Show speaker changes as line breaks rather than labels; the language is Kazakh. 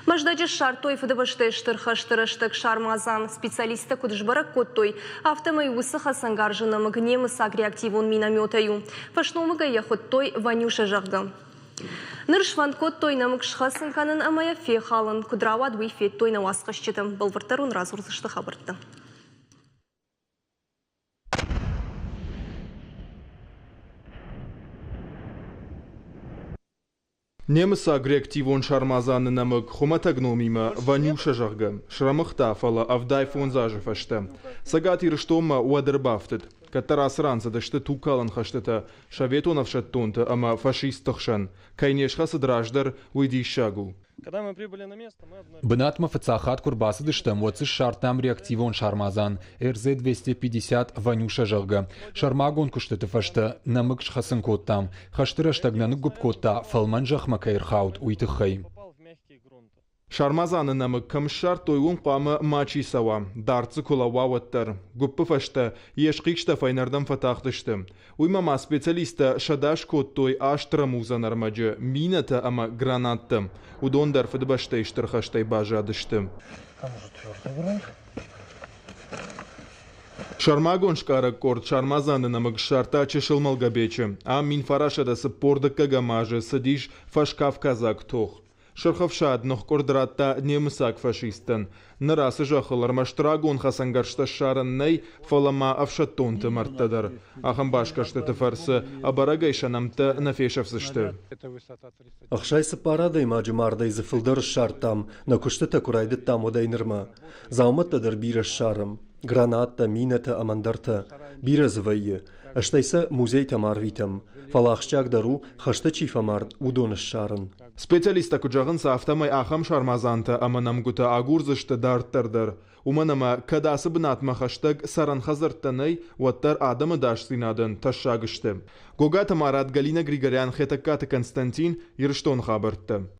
Маждадж шартой фдбшты штырхаштырыштык шармазан специалисты кудышбарак коттой автомой усыха сангаржыным гнемыс агреактивон минометаю. Фашномыга яхоттой Ванюша жагды. Ныршван коттой намык шхасынканын амая фехалын кудравад уйфеттой на васқышчытым. Балвартарун разурзышты хабыртты.
Немыс агреактивон шармазаны намык хоматагномима Ванюша жагы. Шрамыхта фала авдай фонзажы фашты. Сагати рыштома уадырбафтыт. Каттарас ранцадышты тукалын хаштыта. Шаветонов шаттонты, ама фашист тахшан. Кайнешха сыдраждар уйди шагу.
Когда мы прибыли на место, мы обнаружили...
Бынатма фацахат курбасы дыштым, воцыш шартам реактивон шармазан, РЗ-250 Ванюша жагы. Шармагон куштыты фашты, намык шхасын коттам, хаштыра штагнаны губ котта, фалман жахма кайрхаут уйтыхай.
Шармазаны намык камшар тойгун памы мачи сава, дарцы кулава ваттар. Гуппы фашты, ешқикшта файнардан фатахтышты. Уймама специалиста шадаш коттой аштырамуза нармаджы, мината ама гранатты. Удондар фдбаштай штырхаштай бажа адышты. Шармагон шкарак корт шармазаны намык шарта чешылмал габечы, а мин фарашадасы пордыкка гамажы садиш фашкав казак тох. Шырхавшад нох кордратта немысак фашистын. Нырасы жахылар маштрагон хасангаршта шараннай фалама авшаттонты марттадар. Ахам башкашты фарсы абарагайшанамты нафешавсышты.
Ахшайсы парадай маджымардай зыфылдар шартам, накушты такурайды тамодайнырма. Зауматтадар бира шарым. Гранатта, мината, амандарта. Бира звайы. Аштайса музей тамарвитам. Фалахшчак дару хашты чифамард удоныш шарын.
Специалиста куджағынса автомай ахам шармазанты аманамгута агурзышты дарттырдыр. Уманама кадасы бынатма хаштаг саран хазырттанай уаттар адамы даш синадын ташшагышты. Гогата Марат Галина Григорян Хетаккаты Константин Ирштон хабыртты.